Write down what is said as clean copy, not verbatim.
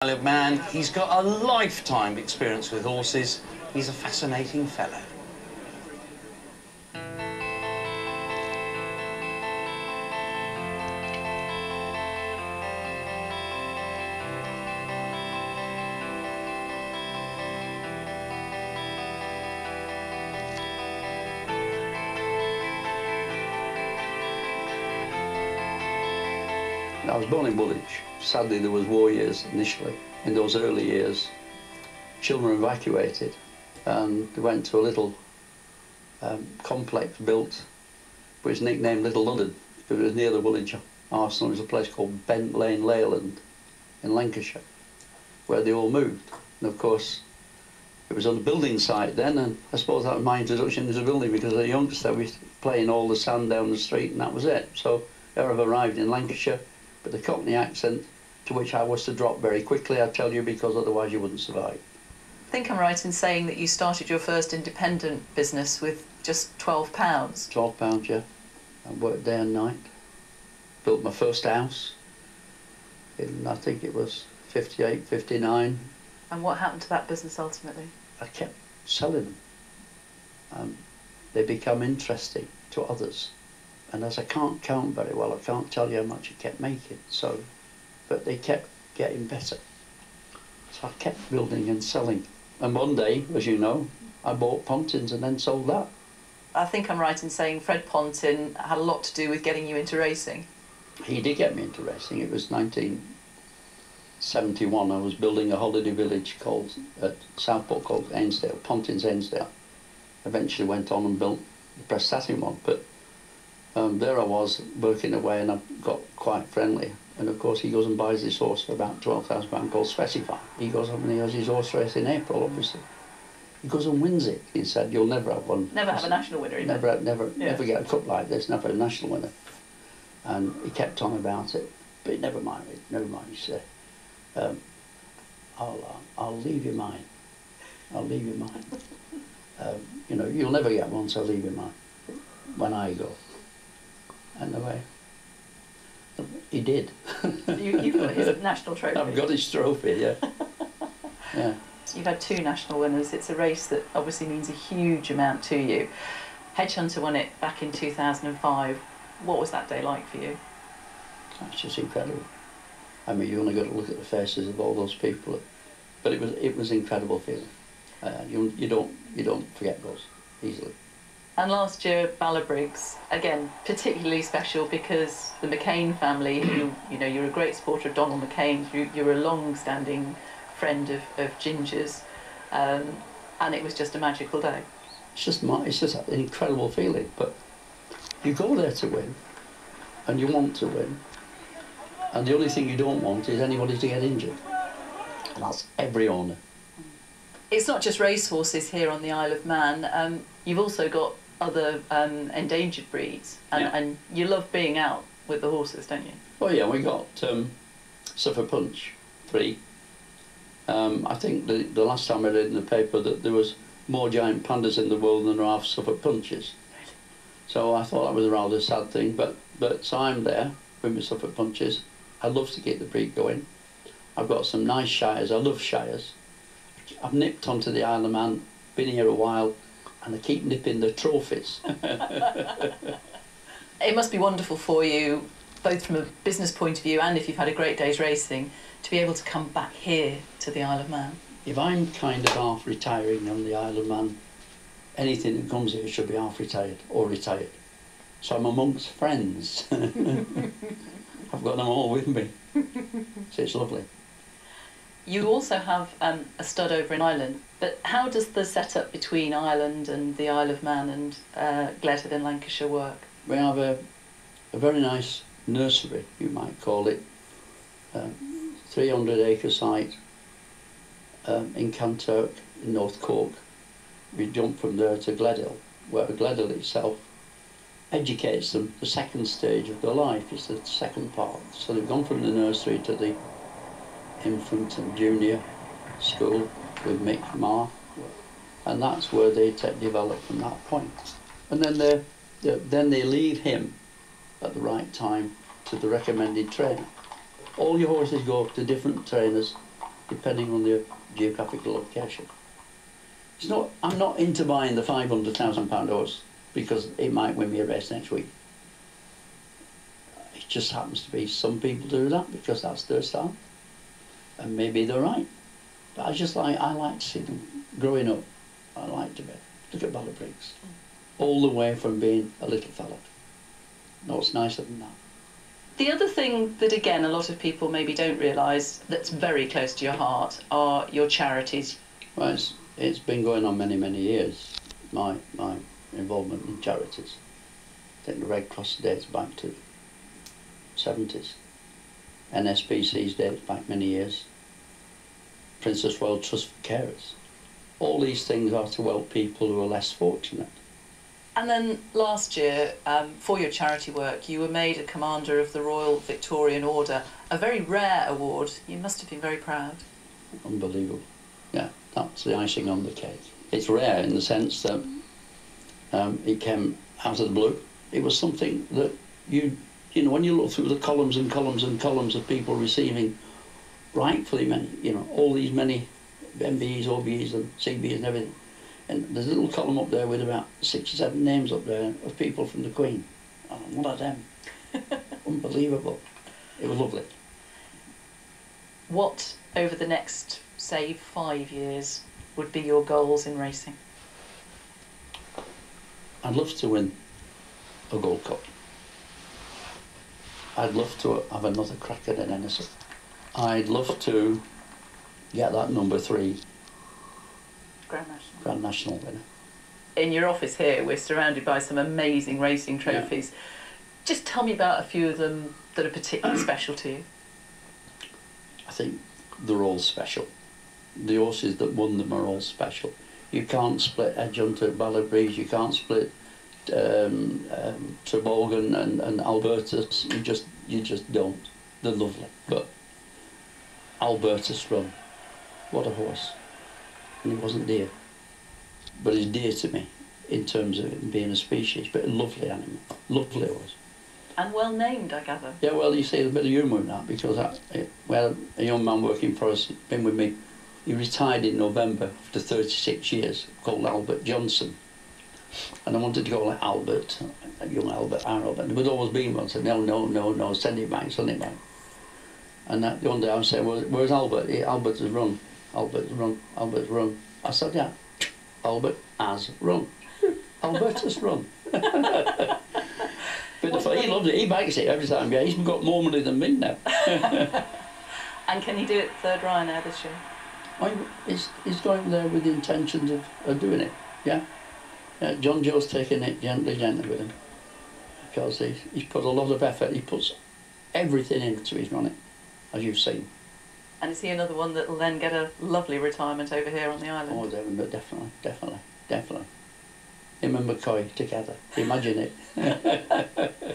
Man, he's got a lifetime experience with horses. He's a fascinating fellow. I was born in Woolwich. Sadly, there was war years initially. In those early years, children were evacuated and they went to a little complex built, which was nicknamed Little London. It was near the Woolwich Arsenal. It was a place called Bent Lane, Leyland in Lancashire, where they all moved. And of course, it was on the building site then, and I suppose that was my introduction to the building, because as a youngster we was playing all the sand down the street and that was it. So there I've arrived in Lancashire with a Cockney accent, to which I was to drop very quickly, I tell you, because otherwise you wouldn't survive. I think I'm right in saying that you started your first independent business with just £12. £12, yeah. I worked day and night. Built my first house in, I think it was 58, 59. And what happened to that business ultimately? I kept selling them. They become interesting to others. And as I can't count very well, I can't tell you how much I kept making. So, but they kept getting better. So I kept building and selling. And one day, as you know, I bought Pontins and then sold that. I think I'm right in saying Fred Pontin had a lot to do with getting you into racing. He did get me into racing. It was 1971. I was building a holiday village called, at Southport, called Ainsdale, Pontins Ainsdale. Eventually went on and built the Prestatin one. But there I was working away, and I got quite friendly. And of course he goes and buys this horse for about £12,000 called Specify. He goes up and he has his horse race in April, obviously. He goes and wins it. He said, "You'll never have one. Never have a national winner, even. Never get a cup like this, never a national winner." And he kept on about it, but never mind. He said, "I'll leave you mine. I'll leave you mine. You know, you'll never get one, so I'll leave you mine when I go." And away. He did. You've got his national trophy. I've got his trophy, yeah. Yeah. So you've had 2 national winners. It's a race that obviously means a huge amount to you. Hedgehunter won it back in 2005. What was that day like for you? That's just incredible. I mean, you only got to look at the faces of all those people. But it was incredible feeling. You don't forget those easily. And last year, Ballabriggs, again, particularly special because the McCain family, who, you know, you're a great supporter of Donald McCain, you're a long-standing friend of Ginger's, and it was just a magical day. It's just an incredible feeling, but you go there to win, and you want to win, and the only thing you don't want is anybody to get injured, and that's every owner. It's not just racehorses here on the Isle of Man, you've also got other endangered breeds, and you love being out with the horses, don't you? Oh yeah, we got Suffolk Punch 3. I think the last time I read in the paper that there was more giant pandas in the world than there are Suffolk Punches. So I thought that was a rather sad thing, but so I'm there with my Suffolk Punches. I'd love to keep the breed going. I've got some nice shires. I love shires. I've nipped onto the Isle of Man, been here a while, and I keep nipping the trophies. It must be wonderful for you, both from a business point of view and if you've had a great day's racing, to be able to come back here to the Isle of Man. If I'm kind of half retiring on the Isle of Man, anything that comes here should be half retired or retired. So I'm amongst friends. I've got them all with me. So it's lovely. You also have a stud over in Ireland, but how does the setup between Ireland and the Isle of Man and Gledhodd in Lancashire work? We have a very nice nursery, you might call it, 300-acre site in Kanturk, in North Cork. We jump from there to Gledhill, where Gledhill itself educates them. The second stage of their life is the second part. So they've gone from the nursery to the infant and junior school with Mick Marr, and that's where they develop from that point. And then they leave him at the right time to the recommended trainer. All your horses go to different trainers depending on the geographical location. It's not, I'm not into buying the £500,000 horse because it might win me a race next week. It just happens to be some people do that because that's their style, and maybe they're right. But I like to see them growing up. I like to be. Look at Balabriggs, all the way from being a little fella. No, it's nicer than that. The other thing that, again, a lot of people maybe don't realise that's very close to your heart are your charities. Well, it's been going on many, many years, my involvement in charities. I think the Red Cross dates back to 70s. NSPC's dates back many years. Princess Royal Trust for Carers. All these things are to help people who are less fortunate. And then last year, for your charity work, you were made a Commander of the Royal Victorian Order, a very rare award. You must have been very proud. Unbelievable. Yeah, that's the icing on the cake. It's rare in the sense that it came out of the blue. It was something that you know, when you look through the columns and columns and columns of people receiving rightfully many, you know, all these many MBEs, OBEs and CBEs and everything. And there's a little column up there with about 6 or 7 names up there of people from the Queen. Oh, one of them. Unbelievable. It was lovely. What, over the next, say, 5 years, would be your goals in racing? I'd love to win a Gold Cup. I'd love to have another crack at an NSA. I'd love to get that number 3 Grand National winner. In your office here, we're surrounded by some amazing racing trophies. Yeah. Just tell me about a few of them that are particularly special to you. I think they're all special. The horses that won them are all special. You can't split Edgehunter, Balabriggs, you can't split Trebogan and Albertus. You just don't. They're lovely. But Albertus Run, what a horse. And he wasn't dear. But he's dear to me in terms of it being a species, but a lovely animal. Lovely horse. And well named, I gather. Yeah, well, you see, there's a bit of humour in that because we had a young man working for us, been with me. He retired in November after 36 years, called Albert Johnson. And I wanted to call it Albert, young Albert Arnold. And there was always been one. I said, no, send it back, send it back. And one day I said, well, where's Albert? Albert has run. Albert has run. Albert has run. I said, yeah, Albert has run. Albert has run. But he loves it. He backs it every time. Yeah, he's got more money than me now. And can he do it third Ryanair this year? He's going there with the intentions of doing it. Yeah. John Joe's taking it gently with him because he's put a lot of effort. He puts everything into his running, as you've seen. And is he another one that will then get a lovely retirement over here on the island? Oh, definitely. Him and McCoy together. Imagine it.